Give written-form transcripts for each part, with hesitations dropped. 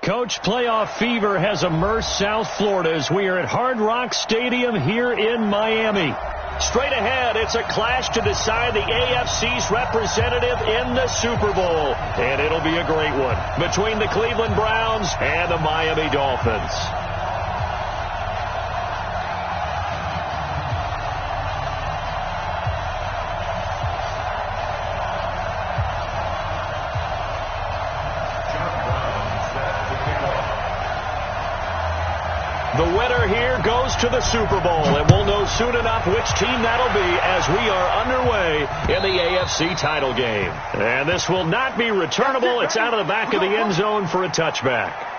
Coach, playoff fever has immersed South Florida as we are at Hard Rock Stadium here in Miami. Straight ahead, it's a clash to decide the AFC's representative in the Super Bowl. And it'll be a great one between the Cleveland Browns and the Miami Dolphins. The winner here goes to the Super Bowl, and we'll know soon enough which team that'll be as we are underway in the AFC title game. And this will not be returnable. It's out of the back of the end zone for a touchback.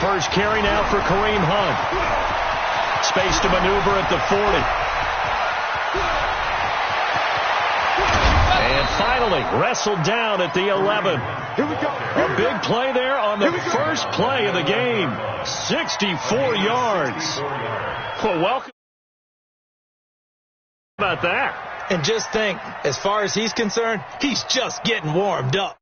First carry now for Kareem Hunt. Space to maneuver at the 40. And finally wrestled down at the 11. Here we go. A big play there on the first play of the game. 64 yards. Well, welcome. How about that? And just think, as far as he's concerned, he's just getting warmed up.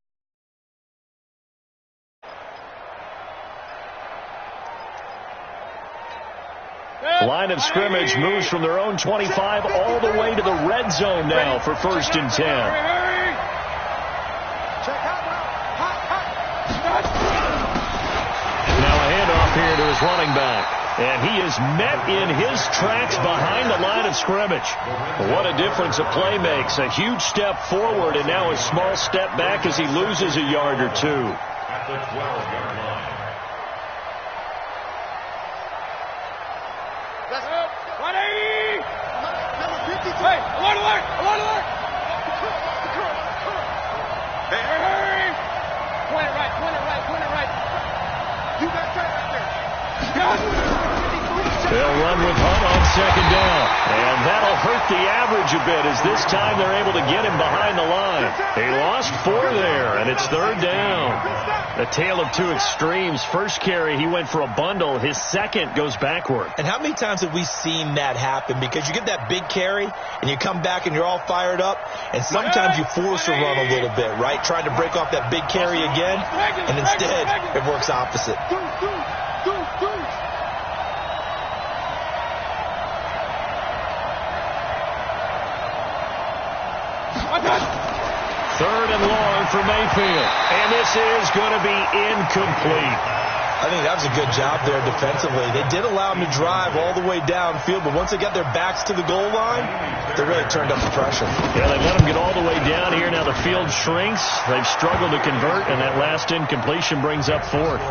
Line of scrimmage moves from their own 25 all the way to the red zone now for 1st and 10. Now a handoff here to his running back. And he is met in his tracks behind the line of scrimmage. What a difference a play makes. A huge step forward and now a small step back as he loses a yard or two. At the 12-yard line. Hey, alert, alert, alert, alert! Hey, hurry! Point it right, point it right, point it right. You got that right there. They'll run with Hunt on 2nd down. And that'll hurt the average a bit as this time they're able to get him behind the line. They lost 4 there, and it's 3rd down. A tale of two extremes. First carry, he went for a bundle. His second goes backward. And how many times have we seen that happen? Because you get that big carry, and you come back and you're all fired up, and sometimes you force a run a little bit, right? Trying to break off that big carry again, and instead it works opposite. Third and long for Mayfield. And this is going to be incomplete. I think that was a good job there defensively. They did allow him to drive all the way downfield, but once they got their backs to the goal line, they really turned up the pressure. Yeah, they let him get all the way down here. Now the field shrinks. They've struggled to convert, and that last incompletion brings up 4th.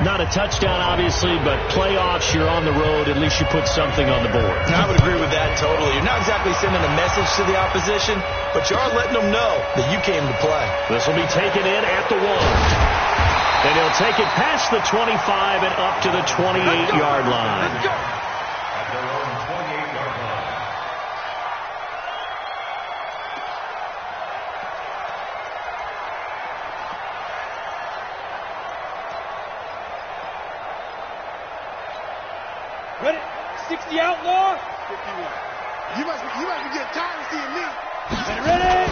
Not a touchdown, obviously, but playoffs, you're on the road. At least you put something on the board. I would agree with that totally. You're not exactly sending a message to the opposition, but you are letting them know that you came to play. This will be taken in at the 1. And he'll take it past the 25 and up to the 28-yard line. At their own 28-yard line. Ready, 60 outlaw. 51. You must be getting tired of seeing me. Ready?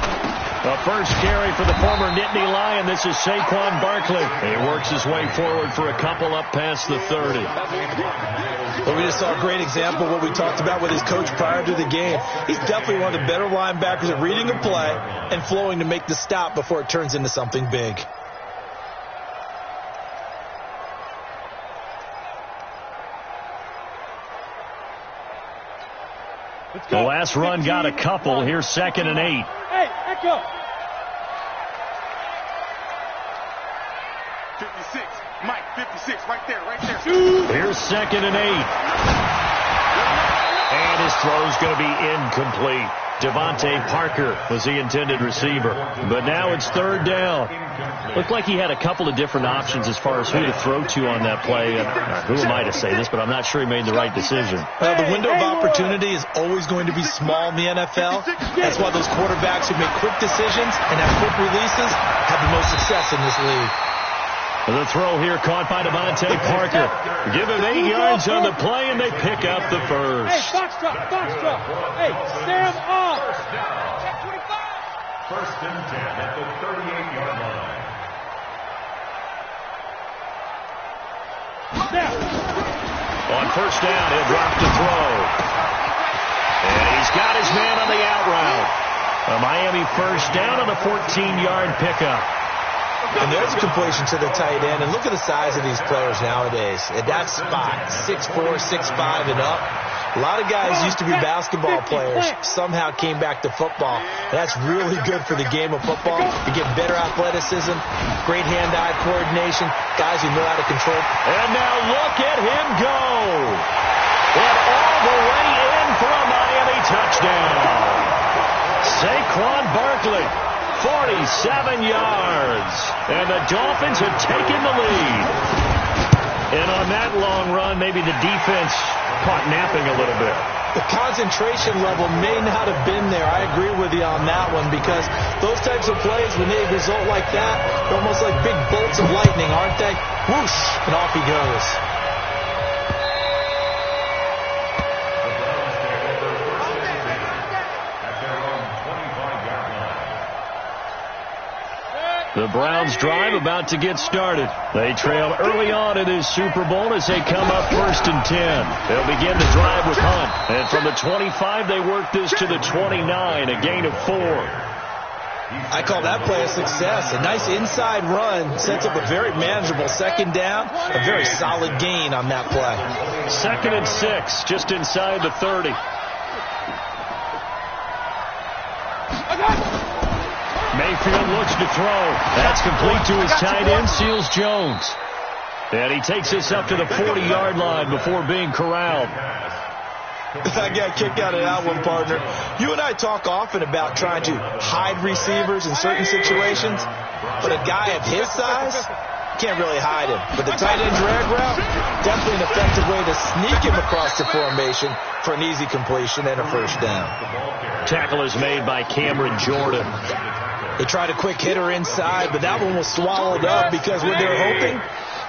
The first carry for the former Nittany Lion. This is Saquon Barkley. He works his way forward for a couple up past the 30. Well, we just saw a great example of what we talked about with his coach prior to the game. He's definitely one of the better linebackers at reading a play and flowing to make the stop before it turns into something big. The last run got a couple. Here's 2nd and 8. Hey, echo. 56. Mike, 56. Right there, right there. Here's 2nd and 8. And his throw's going to be incomplete. Devontae Parker was the intended receiver. But now it's 3rd down. Looked like he had a couple of different options as far as who to throw to on that play. Who am I to say this, but I'm not sure he made the right decision. Well, the window of opportunity is always going to be small in the NFL. That's why those quarterbacks who make quick decisions and have quick releases have the most success in this league. The throw here caught by Devontae Parker. Give him 8 yards on the play, and they pick up the first. Hey, box drop. Hey, stare him off. First and 10 at the 38-yard line. Now. On first down, he'll drop to throw. And he's got his man on the out route. A Miami first down on the 14-yard pickup. And there's a completion to the tight end. And look at the size of these players nowadays. At that spot, 6'4", 6'5", and up. A lot of guys used to be basketball players, somehow came back to football. That's really good for the game of football. You get better athleticism, great hand-eye coordination, guys who know how to control. And now look at him go. And all the way in for a Miami touchdown. Saquon Barkley, 47 yards. And the Dolphins have taken the lead. And on that long run, maybe the defense caught napping a little bit. The concentration level may not have been there. I agree with you on that one, because those types of plays, when they result like that, they're almost like big bolts of lightning, aren't they? Whoosh, and off he goes. The Browns drive about to get started. They trail early on in this Super Bowl as they come up 1st and 10. They'll begin the drive with Hunt. And from the 25, they work this to the 29, a gain of 4. I call that play a success. A nice inside run sets up a very manageable 2nd down. A very solid gain on that play. 2nd and 6, just inside the 30. Mayfield looks to throw. That's complete to his tight end, Seals Jones. And he takes this up to the 40-yard line before being corralled. I got a kick out of that one, partner. You and I talk often about trying to hide receivers in certain situations, but a guy of his size can't really hide him. But the tight end drag route, definitely an effective way to sneak him across the formation for an easy completion and a first down. Tackle is made by Cameron Jordan. They tried a quick hitter inside, but that one was swallowed up because what they're hoping,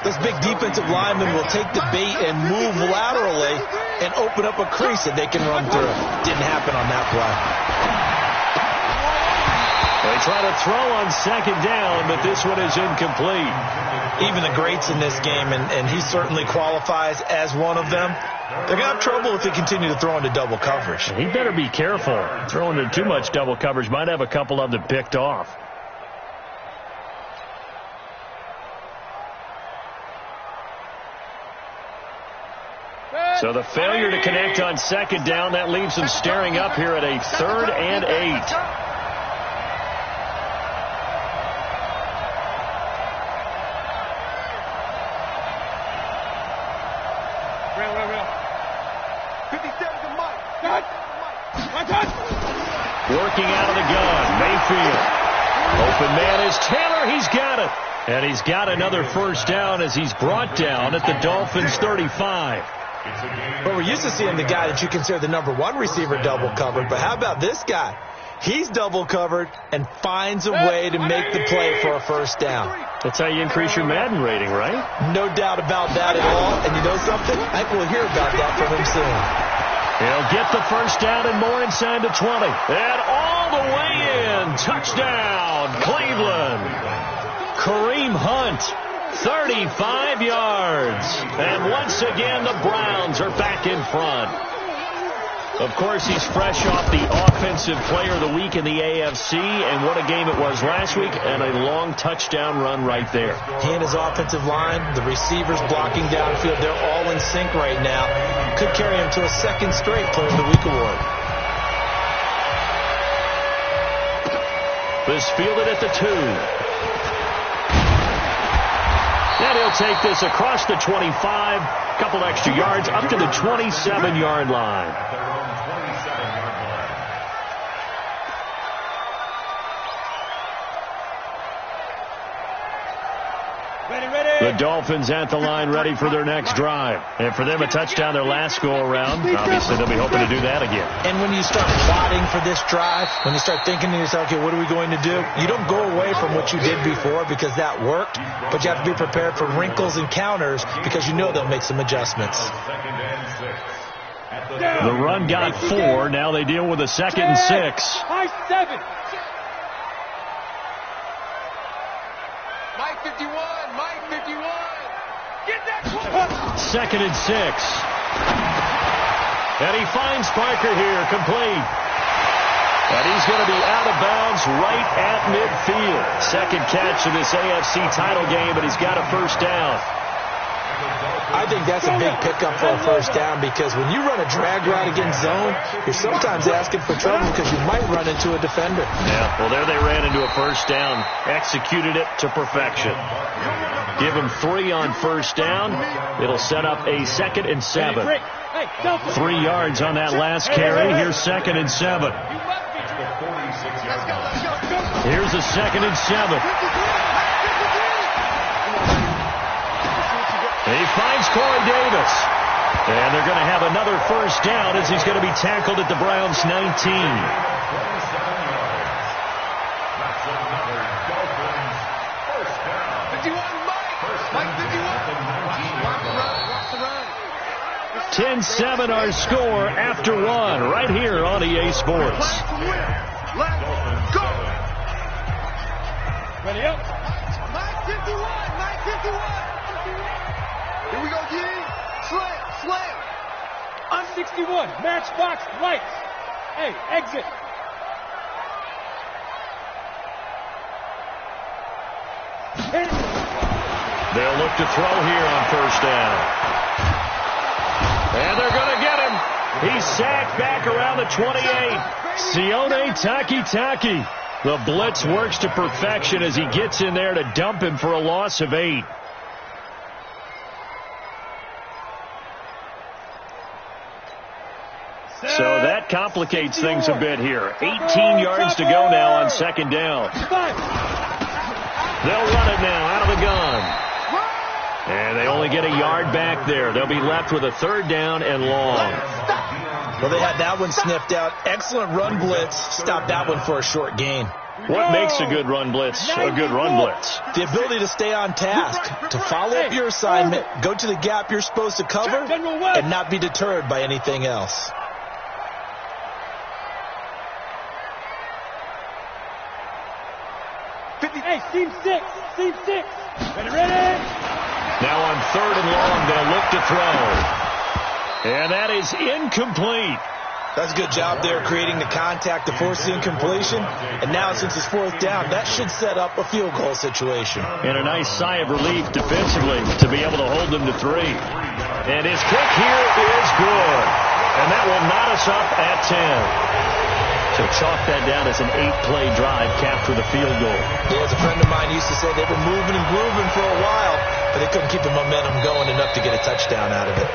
this big defensive lineman will take the bait and move laterally and open up a crease that they can run through. Didn't happen on that play. They try to throw on 2nd down, but this one is incomplete. Even the greats in this game, and he certainly qualifies as one of them, they're going to have trouble if they continue to throw into double coverage. He better be careful. Throwing into too much double coverage might have a couple of them picked off. So the failure to connect on 2nd down, that leaves them staring up here at a 3rd and 8. Working out of the gun, Mayfield. Open man is Taylor. He's got it. And he's got another first down as he's brought down at the Dolphins' 35. But we're used to seeing the guy that you consider the #1 receiver double covered. But how about this guy? He's double covered and finds a way to make the play for a first down. That's how you increase your Madden rating, right? No doubt about that at all. And you know something? I think we'll hear about that from him soon. He'll get the first down and more inside the 20. And all the way in. Touchdown, Cleveland. Kareem Hunt, 35 yards. And once again, the Browns are back in front. Of course, he's fresh off the Offensive Player of the Week in the AFC, and what a game it was last week, and a long touchdown run right there. He and his offensive line, the receivers blocking downfield, they're all in sync right now. Could carry him to a second straight Player of the Week award. This fielded at the 2. And he'll take this across the 25, couple extra yards, up to the 27-yard line. The Dolphins at the line ready for their next drive. And for them, a touchdown their last go-around. Obviously, they'll be hoping to do that again. And when you start plotting for this drive, when you start thinking to yourself, okay, what are we going to do? You don't go away from what you did before because that worked, but you have to be prepared for wrinkles and counters because you know they'll make some adjustments. The run got 4. Now they deal with a 2nd and 6. High 7. Mike 51. Mike 51. Get that one. 2nd and 6. And he finds Parker here, complete. And he's going to be out of bounds right at midfield. Second catch of this AFC title game, but he's got a first down. I think that's a big pickup for a first down because when you run a drag route against zone, you're sometimes asking for trouble because you might run into a defender. Yeah, well, there they ran into a first down. Executed it to perfection. Give him 3 on first down. It'll set up a 2nd and 7. 3 yards on that last carry. Here's 2nd and 7. Here's a 2nd and 7. He finds Corey Davis. And they're going to have another first down as he's going to be tackled at the Browns' 19. Mike 10-7 our score after 1 right here on EA Sports. Let's go. Ready up. Mike 51. Mike 51. Here we go, Giddy. Slam. I'm 61. Matchbox lights. Hey, exit. They'll look to throw here on first down. And they're going to get him. He's sacked back around the 28. Sione Takitaki. The blitz works to perfection as he gets in there to dump him for a loss of 8. So that complicates things a bit here. 18 yards to go now on second down. They'll run it now out of the gun. And they only get a yard back there. They'll be left with a 3rd down and long. Well, they had that one sniffed out. Excellent run blitz. Stopped that one for a short gain. What makes a good run blitz a good run blitz? The ability to stay on task, to follow up your assignment, go to the gap you're supposed to cover, and not be deterred by anything else. Hey, seam 6. Seam 6. Ready. Now on 3rd and long, they'll look to throw. And that is incomplete. That's a good job there creating the contact to force the incompletion. And now since it's 4th down, that should set up a field goal situation. And a nice sigh of relief defensively to be able to hold them to 3. And his kick here is good. And that will knot us up at 10. So chalk that down as an 8-play drive capped with a field goal. Yeah, as a friend of mine used to say, they were moving and grooving for a while, but they couldn't keep the momentum going enough to get a touchdown out of it.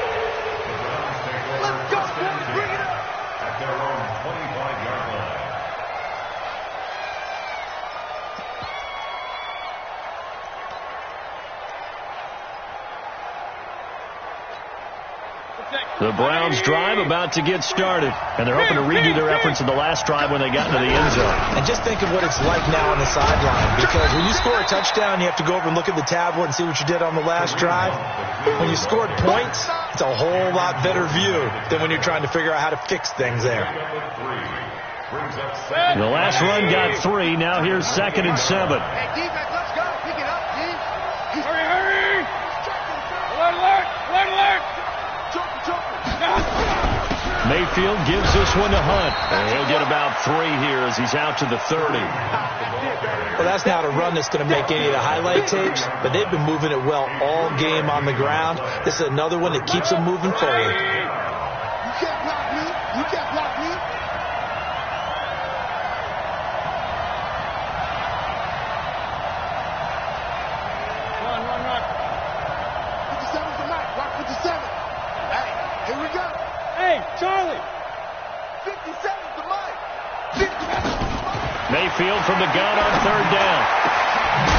Let's go, boys. Bring it up. At their own 25-yard line. The Browns drive about to get started, and they're hoping to redo their efforts in the last drive when they got into the end zone. And just think of what it's like now on the sideline, because when you score a touchdown, you have to go over and look at the tablet and see what you did on the last drive. When you scored points, it's a whole lot better view than when you're trying to figure out how to fix things there. The last run got 3. Now here's 2nd and 7. Hey, defense, let's go. Pick it up, D. Hurry! Alert! Mayfield gives this one to Hunt. And he'll get about 3 here as he's out to the 30. Well, that's not a run that's going to make any of the highlight tapes, but they've been moving it well all game on the ground. This is another one that keeps them moving forward. You can't block me. You can't block me. Run. 57's the mark. Rock 57. Hey, here we go. Hey, Charlie! 57's the mark. 57's the mark. Mayfield from the gun on 3rd down.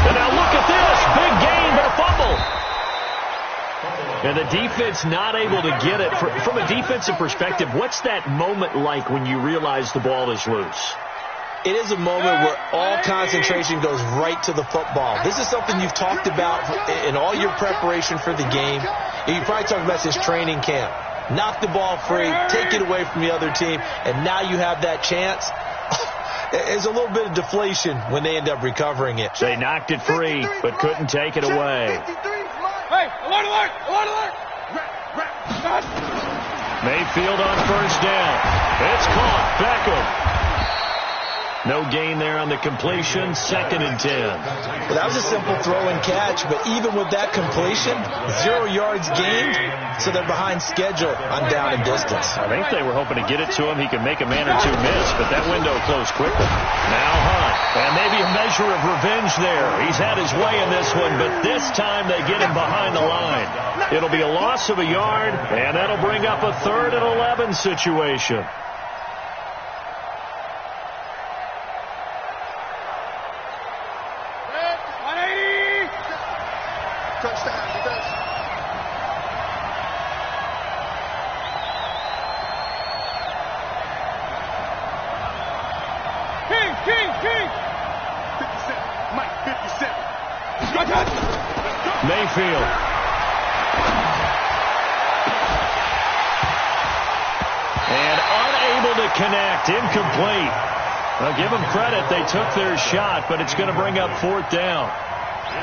And now look at this. Big gain, but a fumble. And the defense not able to get it. From a defensive perspective, what's that moment like when you realize the ball is loose? It is a moment where all concentration goes right to the football. This is something you've talked about in all your preparation for the game. You probably talked about this training camp. Knock the ball free, take it away from the other team, and now you have that chance. There's a little bit of deflation when they end up recovering it. They knocked it free, but couldn't take it away. Hey, alert! Mayfield on 1st down. It's caught. Beckham. No gain there on the completion. 2nd and 10. Well, that was a simple throw and catch, but even with that completion, 0 yards gained, so they're behind schedule on down and distance. I think they were hoping to get it to him. He could make a man or two miss, but that window closed quickly. Now Hunt, and maybe a measure of revenge there. He's had his way in this one, but this time they get him behind the line. It'll be a loss of a yard, and that'll bring up a 3rd and 11 situation. King! 57. Mike, 57. Mayfield. And unable to connect. Incomplete. Well, give them credit. They took their shot, but it's going to bring up 4th down.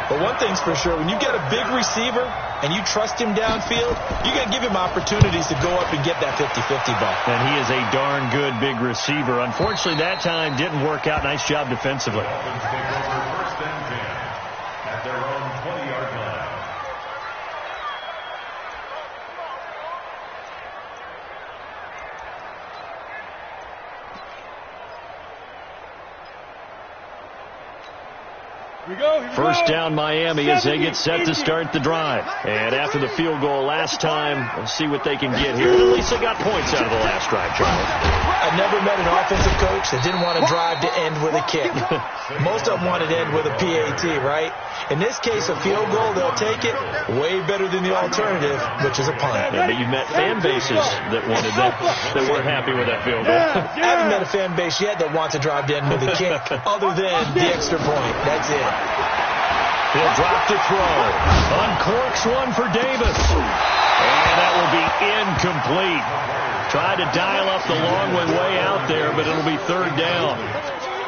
But one thing's for sure, when you get a big receiver and you trust him downfield, you're going to give him opportunities to go up and get that 50-50 ball. And he is a darn good big receiver. Unfortunately, that time didn't work out. Nice job defensively. Dolphins take over 1st and 10 at their own 20-yard line. First down Miami as they get set to start the drive. And after the field goal last time, we'll see what they can get here. At least they got points out of the last drive, Charlie. I've never met an offensive coach that didn't want to drive to end with a kick. Most of them wanted to end with a PAT, right? In this case, a field goal, they'll take it. Way better than the alternative, which is a punt. Yeah, but you've met fan bases that wanted that weren't happy with that field goal. I haven't met a fan base yet that wants to drive to end with a kick, other than the extra point. That's it. He'll drop to throw. Uncorks one for Davis. And that will be incomplete. Tried to dial up the long one way out there, but it'll be 3rd down.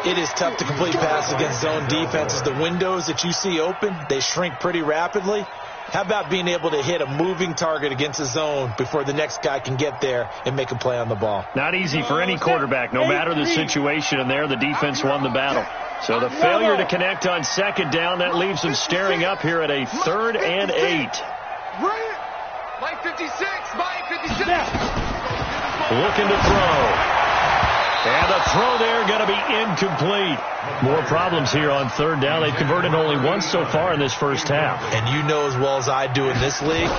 It is tough to complete passes against zone defenses. The windows that you see open, they shrink pretty rapidly. How about being able to hit a moving target against a zone before the next guy can get there and make a play on the ball? Not easy for any quarterback. No matter the situation in there, the defense won the battle. So the failure to connect on 2nd down, that leaves them staring up here at a 3rd and 8. Mike 56. Mike 56. Looking to throw. And the throw there going to be incomplete. More problems here on 3rd down. They've converted only once so far in this first half. And you know as well as I do in this league,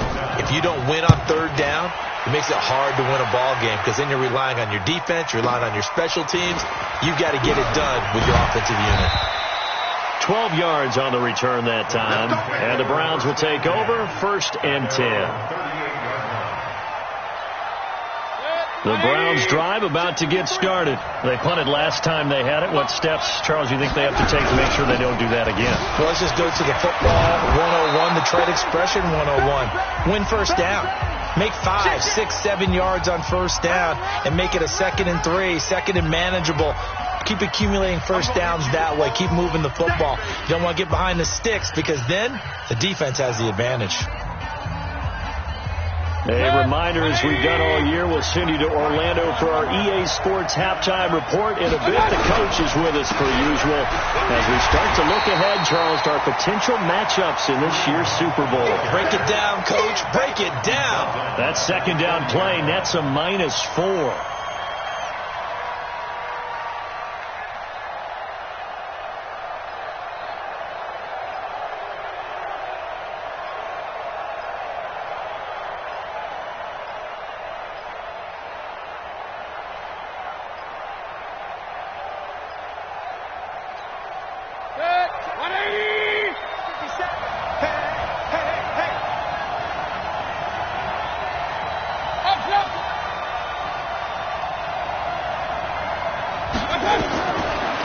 if you don't win on 3rd down, it makes it hard to win a ball game because then you're relying on your defense, you're relying on your special teams. You've got to get it done with your offensive unit. 12 yards on the return that time. And the Browns will take over 1st and 10. The Browns drive about to get started. They punted last time they had it. What steps, Charles, you think they have to take to make sure they don't do that again? Well, let's just go to the football 101, the trade expression 101. Win first down. Make 5, 6, 7 yards on first down and make it a 2nd and 3, 2nd and manageable. Keep accumulating first downs that way. Keep moving the football. You don't want to get behind the sticks because then the defense has the advantage. A reminder, as we've done all year, we'll send you to Orlando for our EA Sports halftime report. In a bit, the coach is with us per usual as we start to look ahead, Charles, to our potential matchups in this year's Super Bowl. Break it down, coach. Break it down. That second down play, nets a -4.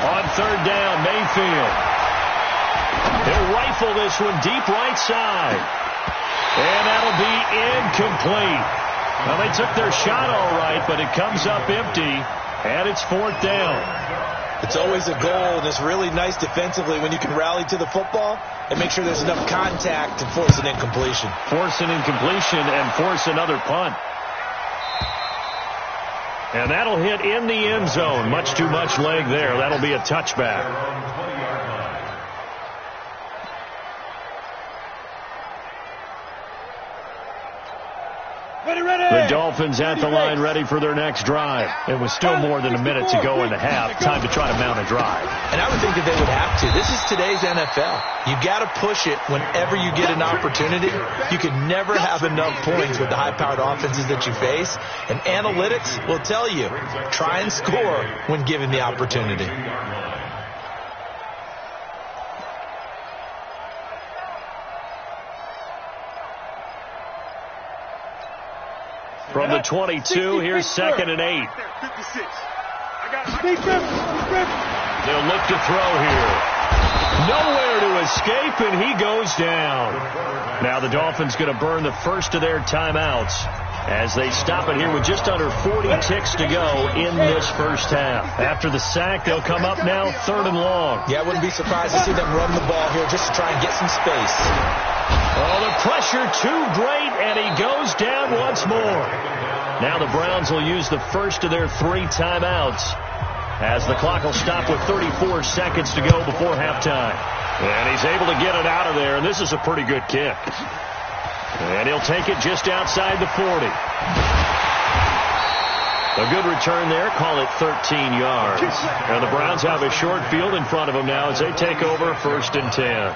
On third down, Mayfield. He'll rifle this one deep right side. And that'll be incomplete. Well, they took their shot all right, but it comes up empty, and it's 4th down. It's always a goal, and it's really nice defensively when you can rally to the football and make sure there's enough contact to force an incompletion. Force an incompletion and force another punt. And that'll hit in the end zone. Much too much leg there. That'll be a touchback. The Dolphins at the line ready for their next drive. It was still more than a minute to go in the half. Time to try to mount a drive. And I would think that they would have to. This is today's NFL. You got to push it whenever you get an opportunity. You can never have enough points with the high-powered offenses that you face. And analytics will tell you, try and score when given the opportunity. From the 22, here's 2nd and 8. They'll look to throw here. Nowhere to escape, and he goes down. Now the Dolphins going to burn the first of their timeouts as they stop it here with just under 40 ticks to go in this first half. After the sack, they'll come up now 3rd and long. Yeah, I wouldn't be surprised to see them run the ball here just to try and get some space. Oh, the pressure too great, and he goes down once more. Now the Browns will use the first of their 3 timeouts as the clock will stop with 34 seconds to go before halftime. And he's able to get it out of there, and this is a pretty good kick. And he'll take it just outside the 40. A good return there. Call it 13 yards. And the Browns have a short field in front of them now as they take over 1st and 10.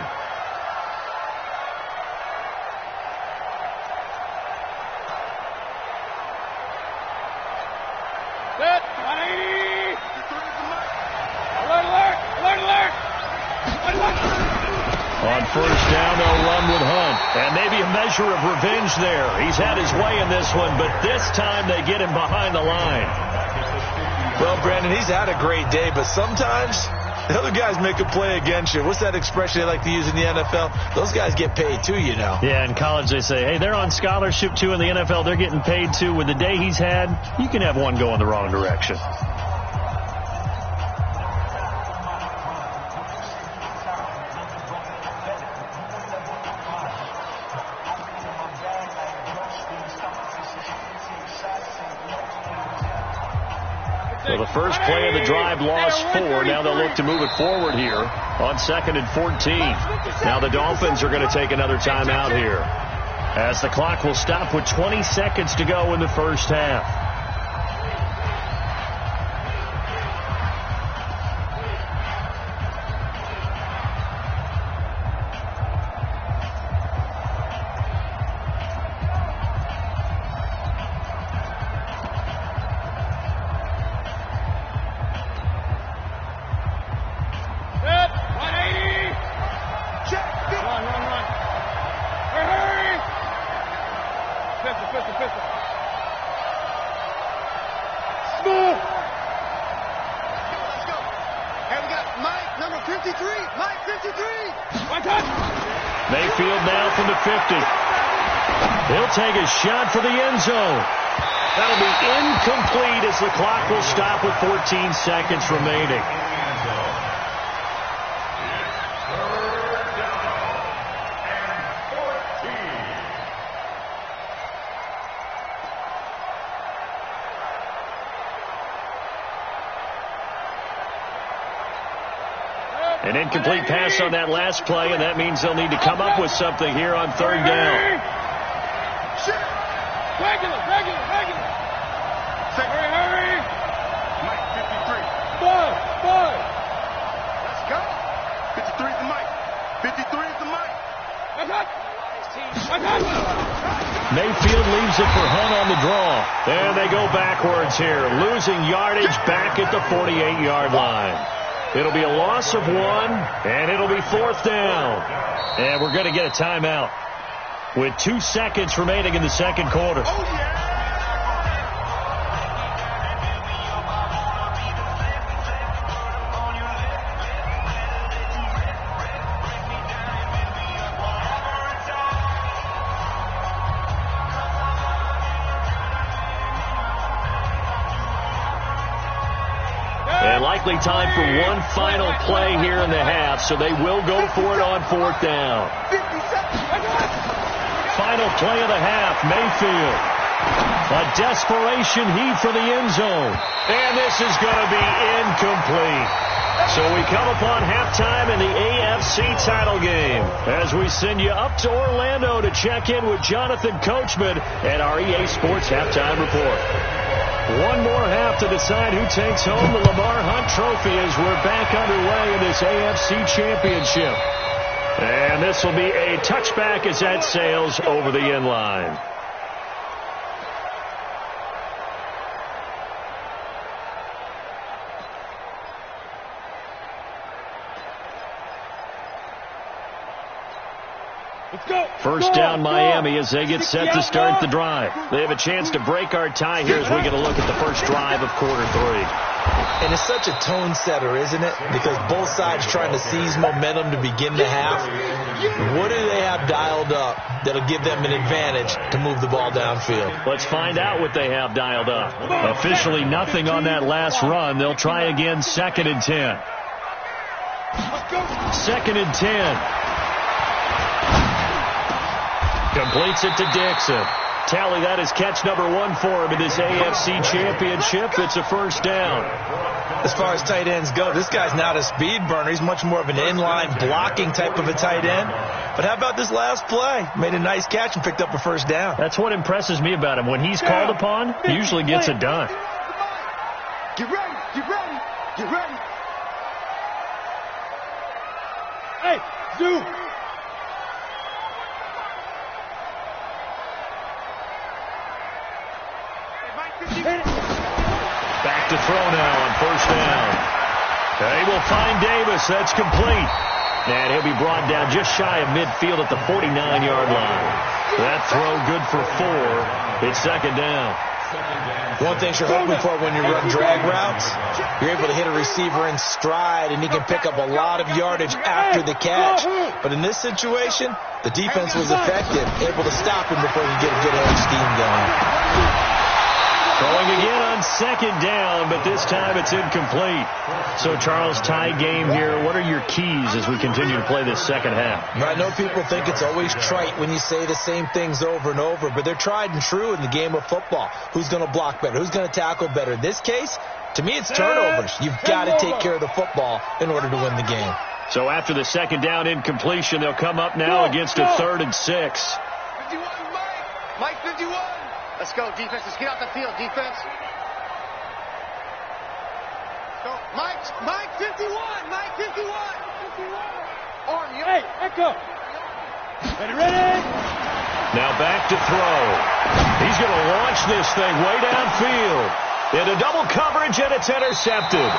On first down, they'll run with Hunt. And maybe a measure of revenge there. He's had his way in this one, but this time they get him behind the line. Well, Brandon, he's had a great day, but sometimes the other guys make a play against you. What's that expression they like to use in the NFL? Those guys get paid too, you know. Yeah, in college they say, hey, they're on scholarship too. In the NFL, they're getting paid too. With the day he's had, you can have one go in the wrong direction. So the first play of the drive lost 4. Now they'll look to move it forward here on 2nd and 14. Now the Dolphins are going to take another timeout here as the clock will stop with 20 seconds to go in the first half. Mike 53. Mayfield now from the 50. He'll take a shot for the end zone. That'll be incomplete as the clock will stop with 14 seconds remaining. An incomplete pass on that last play, and that means they'll need to come up with something here on third down. Regular. Hurry. Mike 53. Bud. Let's go. 53 is the Mike. 53 is the Mike. Mayfield leaves it for Hunt on the draw. And they go backwards here, losing yardage back at the 48-yard line. It'll be a loss of 1, and it'll be fourth down. And we're going to get a timeout with 2 seconds remaining in the second quarter. Oh, yeah. And likely time for one final play here in the half, so they will go for it on fourth down. Final play of the half, Mayfield. A desperation heave for the end zone. And this is going to be incomplete. So we come upon halftime in the AFC title game as we send you up to Orlando to check in with Jonathan Coachman at our EA Sports Halftime Report. One more half to decide who takes home the Lamar Hunt Trophy as we're back underway in this AFC Championship. And this will be a touchback as that sails over the end line. First down Miami as they get set to start the drive. They have a chance to break our tie here as we get a look at the first drive of quarter 3. And it's such a tone setter, isn't it? Because both sides trying to seize momentum to begin the half. What do they have dialed up that'll give them an advantage to move the ball downfield? Let's find out what they have dialed up. Officially nothing on that last run. They'll try again, 2nd and 10. 2nd and 10. Completes it to Dixon. Tally, that is catch number 1 for him in this AFC Championship. It's a first down. As far as tight ends go, this guy's not a speed burner. He's much more of an inline blocking type of a tight end. But how about this last play? Made a nice catch and picked up a first down. That's what impresses me about him. When he's called upon, he usually gets it done. Get ready. Hey, Zoo. Back to throw now on first down. They will find Davis. That's complete. And he'll be brought down just shy of midfield at the 49-yard line. That throw good for 4. It's second down. One thing you're hoping for when you run drag routes, you're able to hit a receiver in stride, and he can pick up a lot of yardage after the catch. But in this situation, the defense was effective, able to stop him before he could get a good head of steam going. Throwing again on second down, but this time it's incomplete. So, Charles, tie game here. What are your keys as we continue to play this second half? I know people think it's always trite when you say the same things over and over, but they're tried and true in the game of football. Who's going to block better? Who's going to tackle better? In this case, to me, it's turnovers. You've got to take care of the football in order to win the game. So after the second down incompletion, they'll come up now against a 3rd and 6. 51, Mike 51. Let's go, defense. Let's get out the field, defense. Go, Mike 51. Arm, you. Hey, echo. Ready. Now back to throw. He's going to launch this thing way downfield. Into double coverage, and it's intercepted.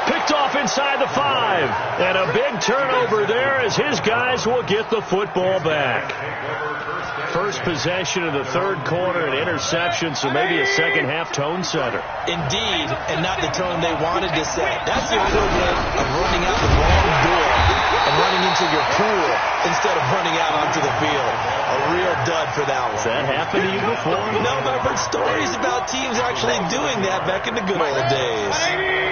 Picked off inside the 5. And a big turnover there as his guys will get the football back. First possession of the third quarter, an interception, so maybe a second-half tone setter. Indeed, and not the tone they wanted to set. That's the equivalent of running out the wrong door and running into your pool instead of running out onto the field. A real dud for that one. Has that happened to you before? No, but I've heard stories about teams actually doing that back in the good old days.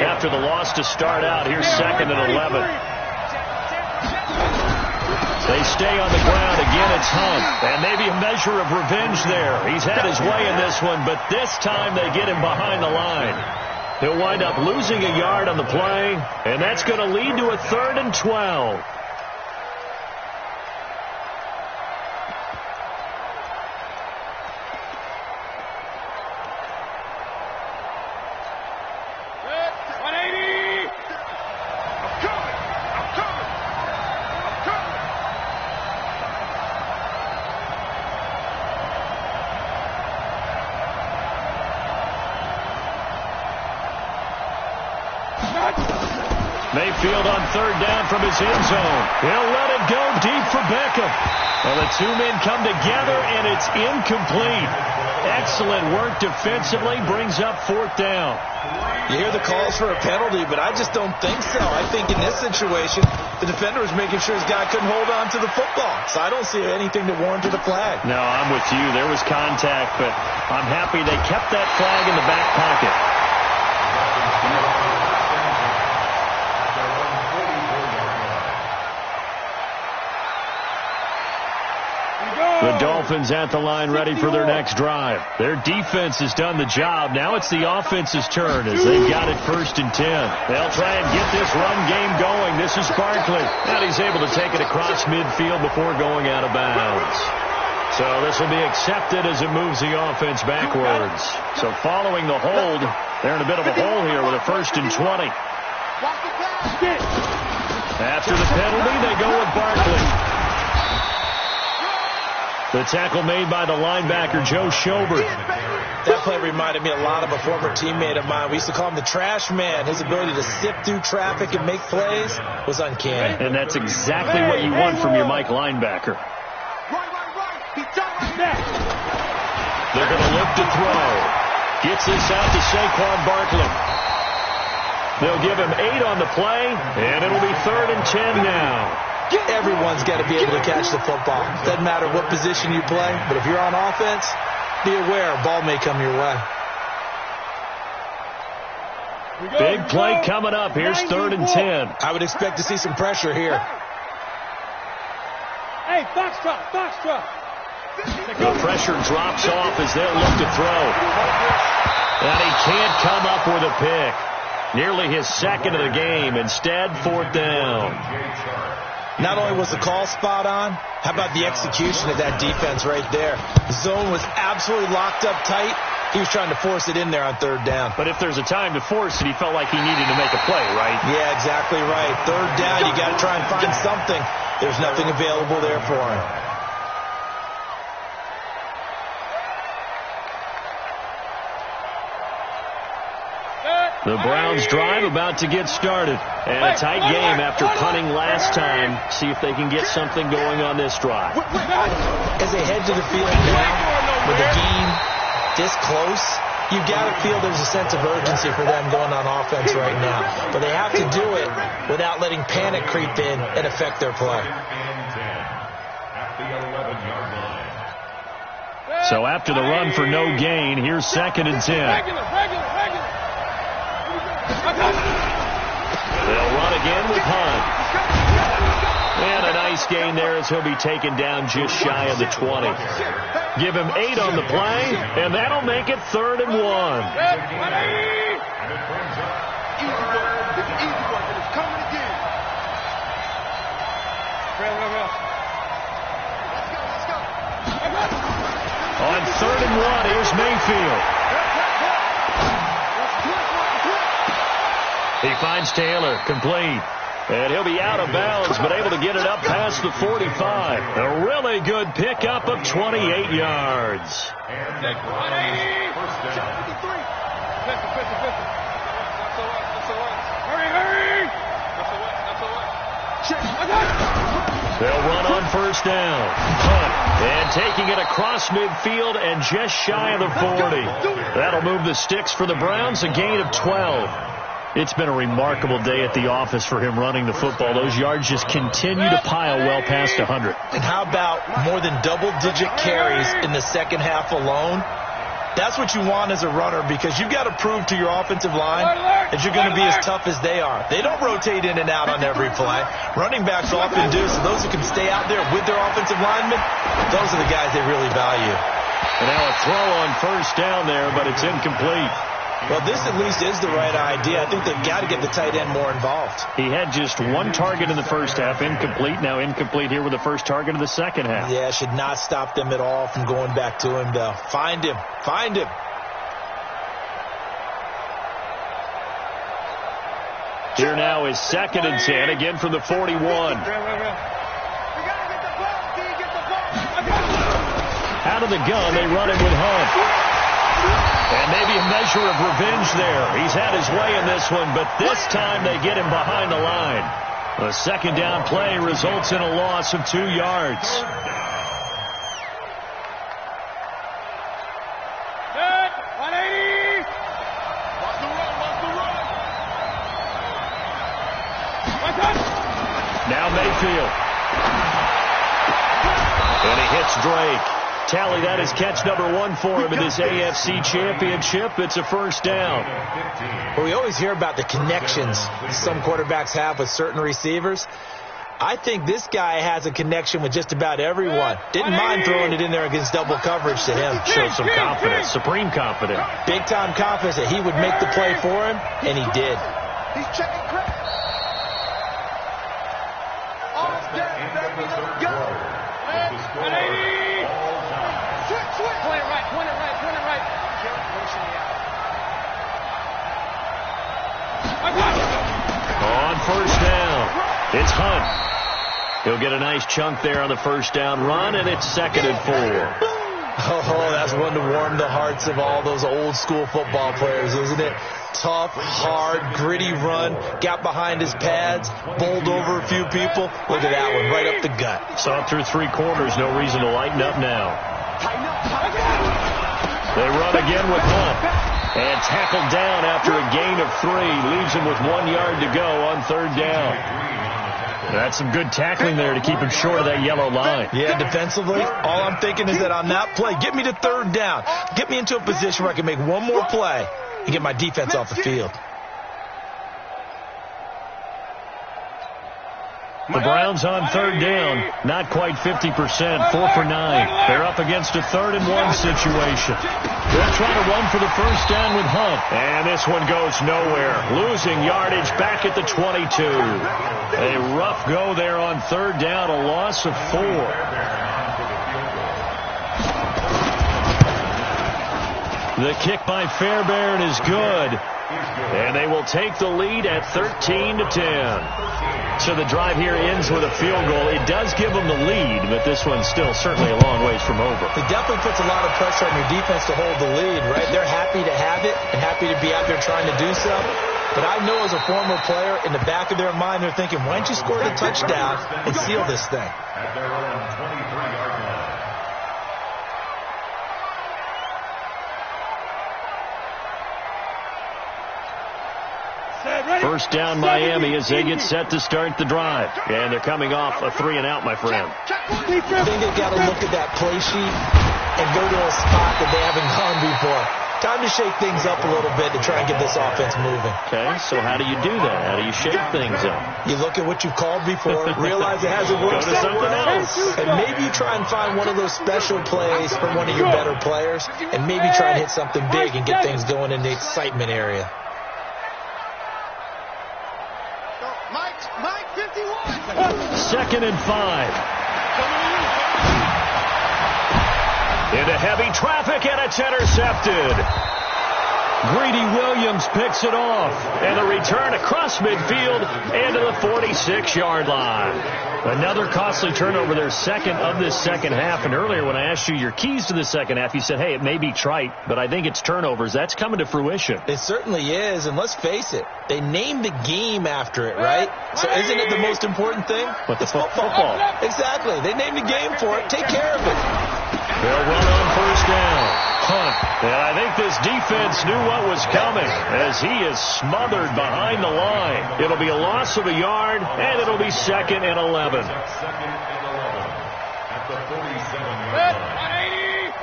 After the loss to start out, here's 2nd and 11. They stay on the ground. Again, it's Hunt. And maybe a measure of revenge there. He's had his way in this one, but this time they get him behind the line. He'll wind up losing a yard on the play, and that's going to lead to a 3rd and 12. Mayfield on 3rd down from his end zone. He'll let it go deep for Beckham. Well, the two men come together, and it's incomplete. Excellent work defensively, brings up 4th down. You hear the calls for a penalty, but I just don't think so. I think in this situation, the defender was making sure his guy couldn't hold on to the football. So I don't see anything to warrant a flag. No, I'm with you. There was contact, but I'm happy they kept that flag in the back pocket. The Dolphins at the line ready for their next drive. Their defense has done the job. Now it's the offense's turn as they've got it 1st and 10. They'll try and get this run game going. This is Barkley. And he's able to take it across midfield before going out of bounds. So this will be accepted as it moves the offense backwards. So following the hold, they're in a bit of a hole here with a 1st and 20. After the penalty, they go with Barkley. The tackle made by the linebacker, Joe Schobert. That play reminded me a lot of a former teammate of mine. We used to call him the trash man. His ability to sift through traffic and make plays was uncanny. And that's exactly what you want from your Mike linebacker. They're going to look to throw. Gets this out to Saquon Barkley. They'll give him 8 on the play, and it'll be 3rd and 10 now. Everyone's got to be able to catch the football. Doesn't matter what position you play, but if you're on offense, be aware a ball may come your way. Big play coming up. Here's 3rd and 10. I would expect to see some pressure here. Hey, foxtrot. The pressure drops off as they'll look to throw. And he can't come up with a pick. Nearly his 2nd of the game. Instead, 4th down. Not only was the call spot on, how about the execution of that defense right there? The zone was absolutely locked up tight. He was trying to force it in there on 3rd down. But if there's a time to force it, he felt like he needed to make a play, right? Yeah, exactly right. 3rd down, you got to try and find something. There's nothing available there for him. The Browns drive about to get started. And a tight game after punting last time. See if they can get something going on this drive. As they head to the field now, with the game this close, you've got to feel there's a sense of urgency for them going on offense right now. But they have to do it without letting panic creep in and affect their play. So after the run for no gain, here's 2nd and 10. They'll run again with Hunt. And a nice gain there as he'll be taken down just shy of the 20. Give him 8 on the play, and that'll make it 3rd and 1. On 3rd and 1, here's Mayfield. He finds Taylor, complete. And he'll be out of bounds, but able to get it up past the 45. A really good pickup of 28 yards. Hurry, hurry! They'll run on first down. Hunt. And taking it across midfield and just shy of the 40. That'll move the sticks for the Browns, a gain of 12. It's been a remarkable day at the office for him running the football. Those yards just continue to pile well past 100. And how about more than double-digit carries in the second half alone? That's what you want as a runner, because you've got to prove to your offensive line that you're going to be as tough as they are. They don't rotate in and out on every play. Running backs often do, so those who can stay out there with their offensive linemen, those are the guys they really value. And now a throw on first down there, but it's incomplete. Well, this at least is the right idea. I think they've got to get the tight end more involved. He had just one target in the first half, incomplete. Now incomplete here with the first target of the second half. Yeah, should not stop them at all from going back to him, though. Find him. Find him. Here now is 2nd and 10, again from the 41. Out of the gun, they run him with Hunt. And maybe a measure of revenge there. He's had his way in this one, but this time they get him behind the line. The second down play results in a loss of 2 yards. Good. 180. Now Mayfield. And he hits Drake. Tally, that is catch number 1 for him in this AFC Championship. It's a first down. Well, we always hear about the connections some quarterbacks have with certain receivers. I think this guy has a connection with just about everyone. Didn't mind throwing it in there against double coverage to him. Showed some confidence, supreme confidence. Big-time confidence that he would make the play for him, and he did. He's checking Chris. All day, baby, let's go. 180. Switch. Point it right. On first down, it's Hunt. He'll get a nice chunk there on the first down run, and it's 2nd and 4. Oh, that's one to warm the hearts of all those old-school football players, isn't it? Tough, hard, gritty run, got behind his pads, bowled over a few people. Look at that one, right up the gut. Saw it through 3 quarters, no reason to lighten up now. They run again with Hunt. And tackled down after a gain of 3. Leaves him with 1 yard to go on 3rd down. That's some good tackling there to keep him short of that yellow line. Yeah, defensively, all I'm thinking is that on that play, get me to 3rd down. Get me into a position where I can make one more play and get my defense off the field. The Browns on 3rd down, not quite 50%, 4 for 9. They're up against a 3rd and 1 situation. They'll try to run for the first down with Hunt. And this one goes nowhere. Losing yardage back at the 22. A rough go there on 3rd down, a loss of 4. The kick by Fairbairn is good. And they will take the lead at 13-10. So the drive here ends with a field goal. It does give them the lead, but this one's still certainly a long ways from over. It definitely puts a lot of pressure on your defense to hold the lead, right? They're happy to have it and happy to be out there trying to do so. But I know as a former player, in the back of their mind, they're thinking, why don't you score the touchdown and seal this thing? At their own 23-yard line. First down Miami as they get set to start the drive. And they're coming off a 3-and-out, my friend. I think they've got to look at that play sheet and go to a spot that they haven't gone before. Time to shake things up a little bit to try and get this offense moving. Okay, so how do you do that? How do you shake things up? You look at what you've called before, realize it hasn't worked Go to something else. and maybe you try and find one of those special plays from one of your better players, and maybe try and hit something big and get things going in the excitement area. Mike 51. 2nd and 5. Into heavy traffic, and it's intercepted. Greedy Williams picks it off. And the return across midfield and to the 46-yard line. Another costly turnover, their second of this second half. And earlier when I asked you your keys to the second half, you said, hey, it may be trite, but I think it's turnovers. That's coming to fruition. It certainly is. And let's face it, they named the game after it, right? So isn't it the most important thing? But it's football. Exactly. They named the game for it. Take care of it. They'll run on first down. Hunt. And I think this defense knew what was coming as he is smothered behind the line. It'll be a loss of a yard, and it'll be 2nd and 11. Second and 11 at the 47-yard line. 180.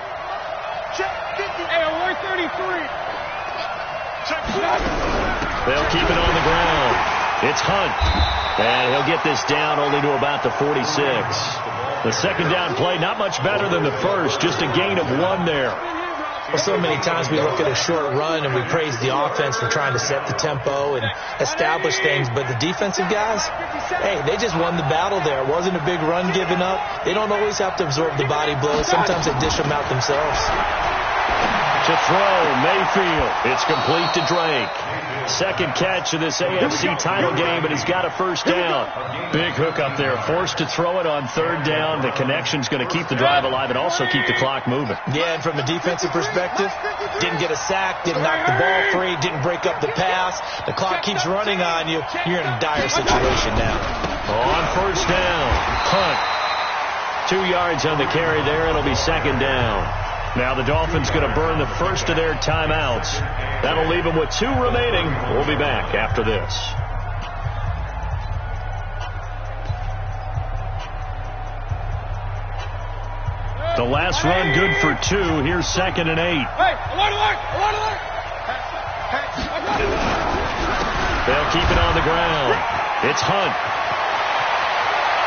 Check 50. Hey, 133. Check. They'll keep it on the ground. It's Hunt. And he'll get this down only to about the 46. The second down play, not much better than the first, just a gain of 1 there. Well, so many times we look at a short run and we praise the offense for trying to set the tempo and establish things, but the defensive guys, hey, they just won the battle there. It wasn't a big run given up. They don't always have to absorb the body blows. Sometimes they dish them out themselves. To throw, Mayfield. It's complete to Drake. Second catch of this AFC title game, and he's got a first down. Big hook up there. Forced to throw it on third down. The connection's going to keep the drive alive and also keep the clock moving. Yeah, and from a defensive perspective, didn't get a sack, didn't knock the ball free, didn't break up the pass. The clock keeps running on you. You're in a dire situation now. On first down, Hunt. 2 yards on the carry there. It'll be second down. Now the Dolphins going to burn the first of their timeouts. That'll leave them with 2 remaining. We'll be back after this. The last run good for 2. Here's 2nd and 8. Hey, alert. They'll keep it on the ground. It's Hunt.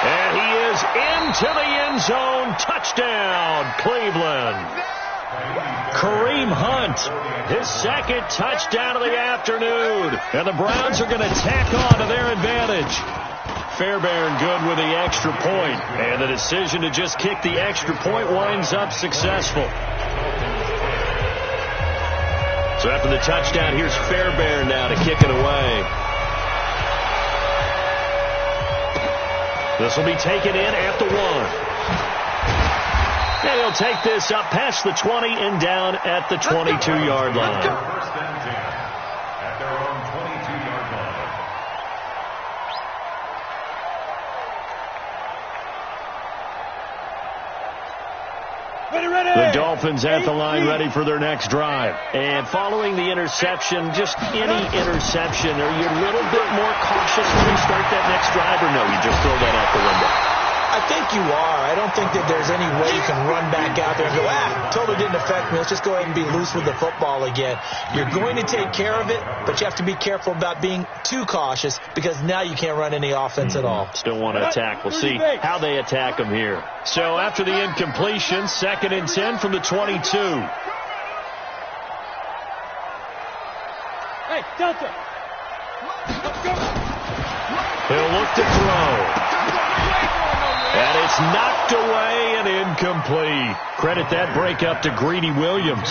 And he is into the end zone. Touchdown, Cleveland. Kareem Hunt, his second touchdown of the afternoon. And the Browns are going to tack on to their advantage. Fairbairn good with the extra point. And the decision to just kick the extra point winds up successful. So after the touchdown, here's Fairbairn now to kick it away. This will be taken in at the 1. And he'll take this up past the 20 and down at the 22-yard line. First and 10 at their own 22-yard line. The Dolphins at the line ready for their next drive. And following the interception, just any interception, are you a little bit more cautious when you start that next drive, or no, you just throw that out the window? I think you are. I don't think that there's any way you can run back out there and go, totally didn't affect me. Let's just go ahead and be loose with the football again. You're going to take care of it, but you have to be careful about being too cautious because now you can't run any offense at all. Still want to attack. We'll see how they attack them here. So after the incompletion, 2nd and 10 from the 22. Hey, Delta. He'll look to throw. And it's knocked away and incomplete. Credit that breakup to Greedy Williams.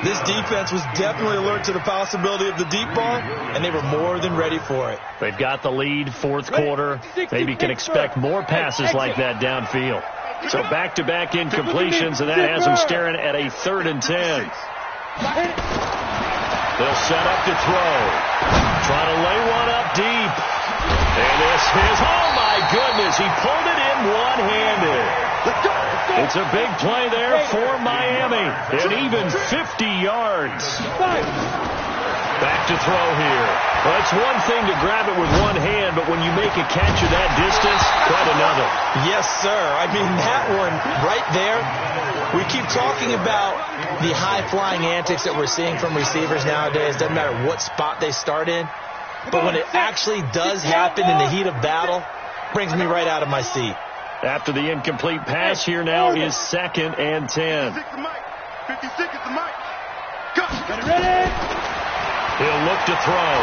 This defense was definitely alert to the possibility of the deep ball, and they were more than ready for it. They've got the lead, fourth quarter. Maybe can expect more passes like that downfield. So back-to-back incompletions, and that has them staring at a 3rd and 10. They'll set up to throw. Trying to lay one up deep. And this is, oh my goodness, he pulled it in one-handed. It's a big play there for Miami. And even 50 yards. Back to throw here. Well, it's one thing to grab it with one hand, but when you make a catch of that distance, quite another. Yes, sir. I mean, that one right there, we keep talking about the high-flying antics that we're seeing from receivers nowadays. Doesn't matter what spot they start in. But when it actually does happen in the heat of battle, brings me right out of my seat. After the incomplete pass, here now is 2nd and 10. 56 is the mic. Go. Ready? He'll look to throw.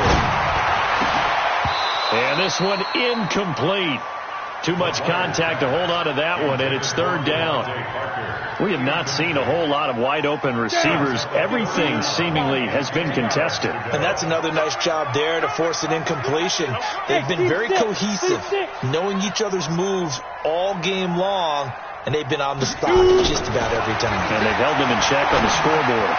And this one incomplete. too much contact to hold on to that one, and it's third down. We have not seen a whole lot of wide-open receivers. Everything seemingly has been contested. And that's another nice job there to force an incompletion. They've been very cohesive, knowing each other's moves all game long, and they've been on the spot just about every time. And they've held them in check on the scoreboard.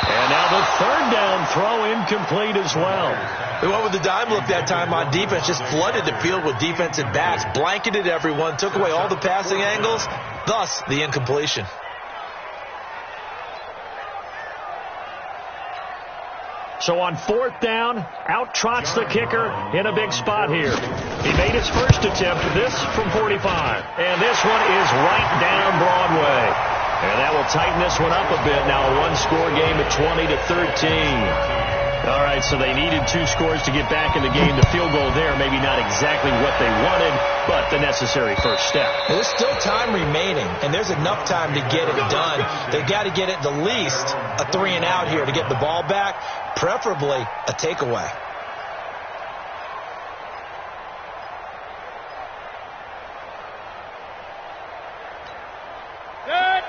And now the third down throw incomplete as well. They went with the dime look that time on defense, just flooded the field with defensive backs, blanketed everyone, took away all the passing angles, thus the incompletion. So on fourth down, out trots the kicker in a big spot here. He made his first attempt, this from 45. And this one is right down Broadway. And that will tighten this one up a bit. Now a one-score game at 20-13. All right, so they needed 2 scores to get back in the game. The field goal there, maybe not exactly what they wanted, but the necessary first step. Well, there's still time remaining, and there's enough time to get it done. They've got to get it at least a 3-and-out here to get the ball back, preferably a takeaway.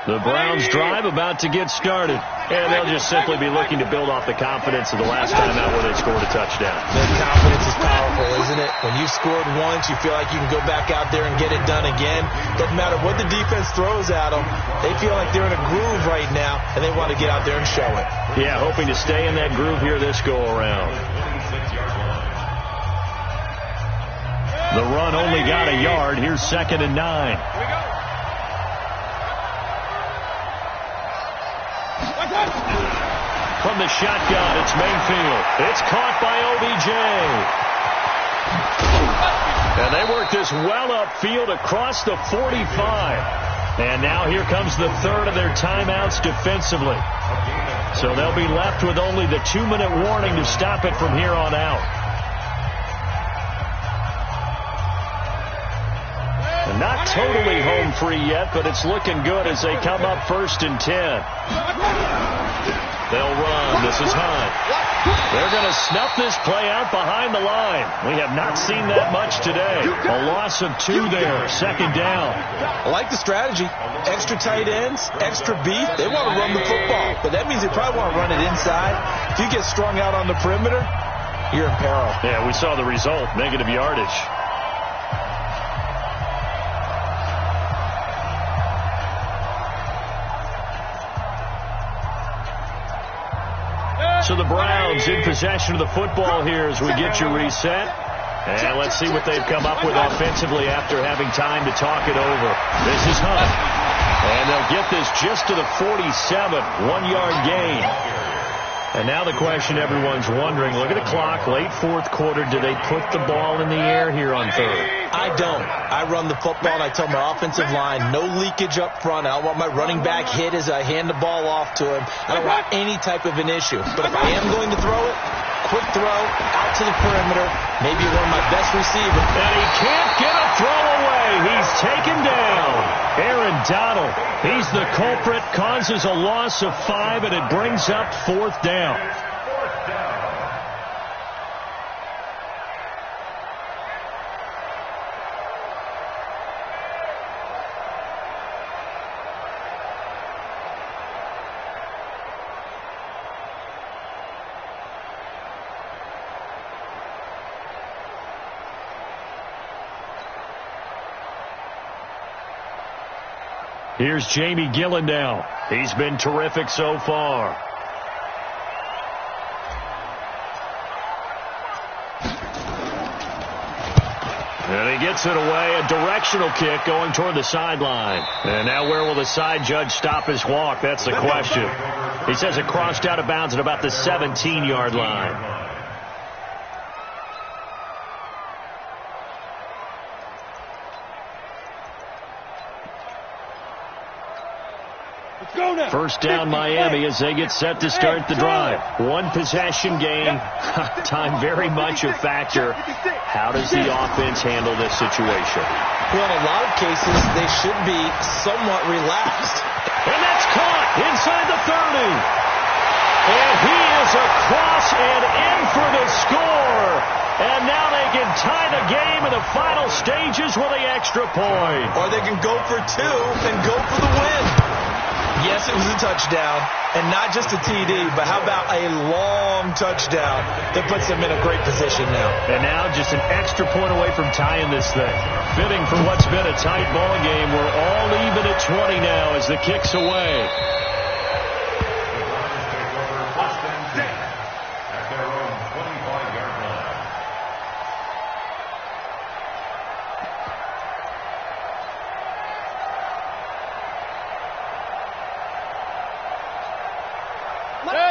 The Browns drive about to get started, and they'll just simply be looking to build off the confidence of the last time out where they scored a touchdown. That confidence is powerful, isn't it? When you've scored once, you feel like you can go back out there and get it done again. Doesn't matter what the defense throws at them. They feel like they're in a groove right now, and they want to get out there and show it. Yeah, hoping to stay in that groove here this go-around. The run only got a yard. Here's 2nd and 9. From the shotgun, it's Mayfield. It's caught by OBJ. And they work this well upfield across the 45. And now here comes the third of their timeouts defensively. So they'll be left with only the 2-minute warning to stop it from here on out. And not totally home free yet, but it's looking good as they come up 1st and 10. They'll run. This is Hunt. They're going to snuff this play out behind the line. We have not seen that much today. A loss of 2 there. 2nd down. I like the strategy. Extra tight ends, extra beef. They want to run the football, but that means they probably want to run it inside. If you get strung out on the perimeter, you're in peril. Yeah, we saw the result. Negative yardage. So the Browns in possession of the football here as we get you reset. And let's see what they've come up with offensively after having time to talk it over. This is Hunt. And they'll get this just to the 47. 1-yard gain. And now the question everyone's wondering, look at the clock, late 4th quarter, do they put the ball in the air here on 3rd? I don't. I run the football, and I tell my offensive line, no leakage up front. I don't want my running back hit as I hand the ball off to him. I don't want any type of an issue. But if I am going to throw it, quick throw, out to the perimeter, maybe one of my best receivers. And he can't get a throw away. He's taken down. Aaron Donald, he's the culprit, causes a loss of 5, and it brings up 4th down. Here's Jamie Gillen now. He's been terrific so far. And he gets it away. A directional kick going toward the sideline. And now where will the side judge stop his walk? That's the question. He says it crossed out of bounds at about the 17-yard line. First down Miami as they get set to start the drive. 1 possession game. Time very much a factor. How does the offense handle this situation? Well, in a lot of cases, they should be somewhat relaxed. And that's caught inside the 30. And he is across and in for the score. And now they can tie the game in the final stages with the extra point. Or they can go for two and go for the win. Yes, it was a touchdown, and not just a TD, but how about a long touchdown that puts them in a great position now. And now just an extra point away from tying this thing. Fitting for what's been a tight ball game. We're all even at 20 now as the kick's away.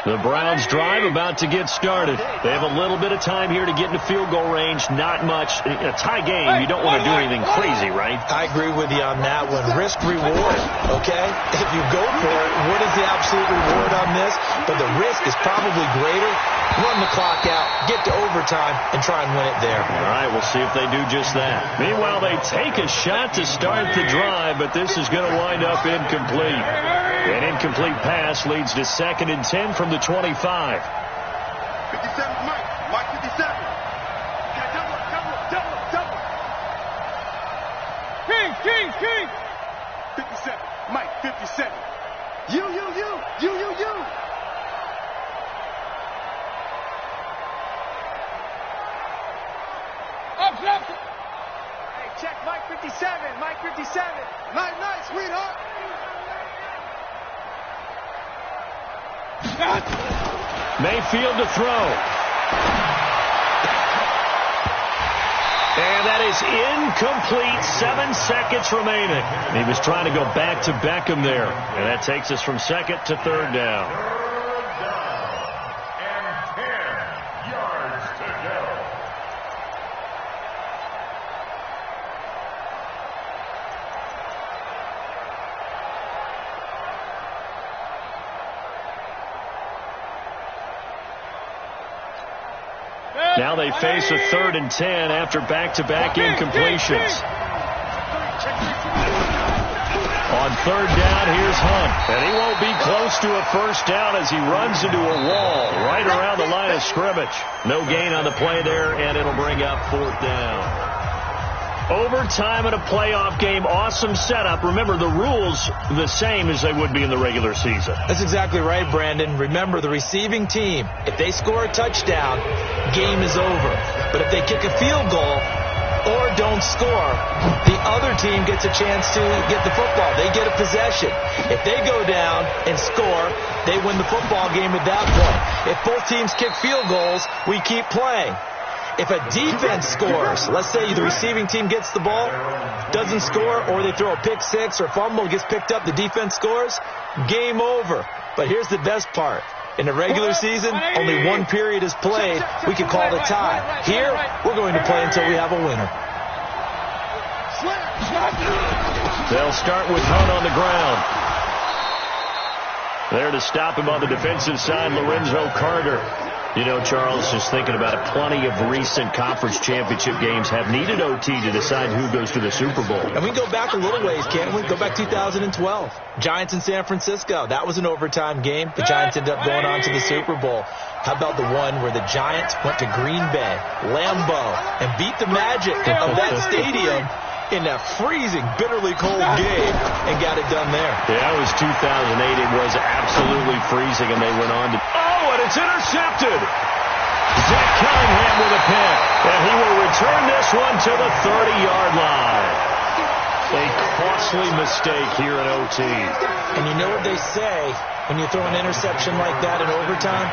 The Browns drive about to get started. They have a little bit of time here to get into field goal range. Not much. In a tie game, you don't want to do anything crazy, right? I agree with you on that one. Risk reward, okay? If you go for it, what is the absolute reward on this? But the risk is probably greater. Run the clock out, get to overtime, and try and win it there. All right, we'll see if they do just that. Meanwhile, they take a shot to start the drive, but this is going to wind up incomplete. An incomplete pass leads to 2nd and 10 from the 25. 57, Mike. Mike 57. Yeah, double. King. 57. Mike 57. You. Up. Hey, check Mike 57. Mike 57. Nice, sweetheart. Mayfield to throw. And that is incomplete. 7 seconds remaining. He was trying to go back to Beckham there. And that takes us from 2nd to 3rd down. 3rd down and 10 yards to go. Now they face a 3rd and 10 after back-to-back incompletions. On 3rd down, here's Hunt. And he won't be close to a first down as he runs into a wall right around the line of scrimmage. No gain on the play there, and it'll bring up 4th down. Overtime in a playoff game, awesome setup. Remember, the rules the same as they would be in the regular season. That's exactly right, Brandon. Remember, the receiving team, if they score a touchdown, game is over. But if they kick a field goal or don't score, the other team gets a chance to get the football. They get a possession. If they go down and score, they win the football game at that point. If both teams kick field goals, we keep playing. If a defense scores, let's say the receiving team gets the ball, doesn't score, or they throw a pick six or fumble, gets picked up, the defense scores, game over. But here's the best part. In the regular season, only one period is played. We can call it a tie. Here, we're going to play until we have a winner. They'll start with Hunt on the ground. There to stop him on the defensive side, Lorenzo Carter. You know, Charles, just thinking about it, plenty of recent conference championship games have needed OT to decide who goes to the Super Bowl. And we can go back a little ways, can't we? Go back 2012. Giants in San Francisco. That was an overtime game. The Giants ended up going on to the Super Bowl. How about the one where the Giants went to Green Bay, Lambeau, and beat the Magic of that stadium in that freezing, bitterly cold game and got it done there? Yeah, it was 2008. It was absolutely freezing, and they went on to... Oh, and it's intercepted! Zach Cunningham with a pick, and he will return this one to the 30-yard line. A costly mistake here in OT. And you know what they say when you throw an interception like that in overtime?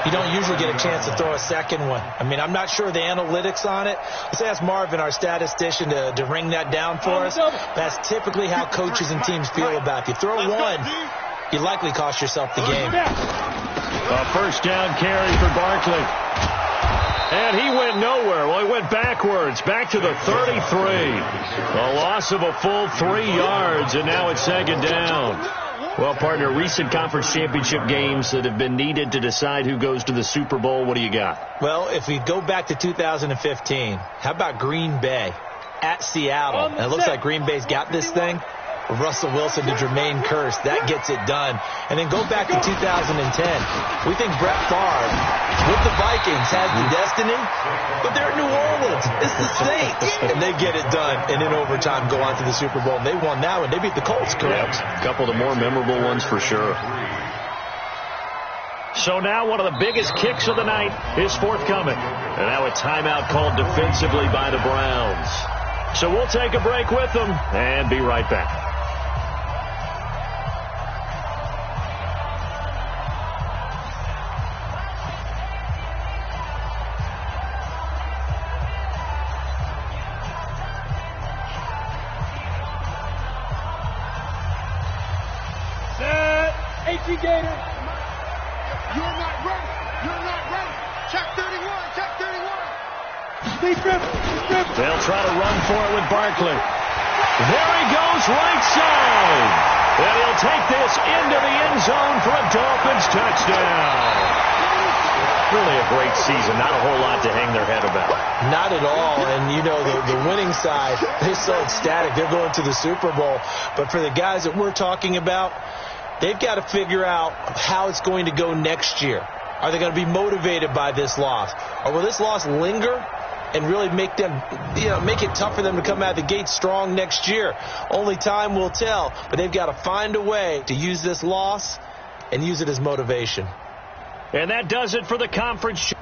You don't usually get a chance to throw a second one. I mean, I'm not sure the analytics on it. Let's ask Marvin, our statistician, to ring that down for us. That's typically how coaches and teams feel about it. If you throw one, you likely cost yourself the game. A first down carry for Barkley. And he went nowhere. Well, he went backwards, back to the 33. A loss of a full 3 yards, and now it's 2nd down. Well, partner, recent conference championship games that have been needed to decide who goes to the Super Bowl, what do you got? Well, if we go back to 2015, how about Green Bay at Seattle? And it looks like Green Bay's got this thing. Russell Wilson to Jermaine Kearse. That gets it done. And then go back to 2010. We think Brett Favre with the Vikings has the destiny, but they're in New Orleans. It's the Saints. And they get it done. And in overtime go on to the Super Bowl. And they won that one. They beat the Colts, correct? A couple of the more memorable ones for sure. So now one of the biggest kicks of the night is forthcoming. And now a timeout called defensively by the Browns. So we'll take a break with them and be right back. Gator. You're not ready. You're not ready. Check 31. Check 31. They'll try to run for it with Barkley. There he goes, right side. And he'll take this into the end zone for a Dolphins touchdown. Really a great season. Not a whole lot to hang their head about. Not at all. And, you know, the winning side, they're so ecstatic. They're going to the Super Bowl. But for the guys that we're talking about, they've got to figure out how it's going to go next year. Are they going to be motivated by this loss? Or will this loss linger and really make them, make it tough for them to come out of the gate strong next year? Only time will tell. But they've got to find a way to use this loss and use it as motivation. And that does it for the conference.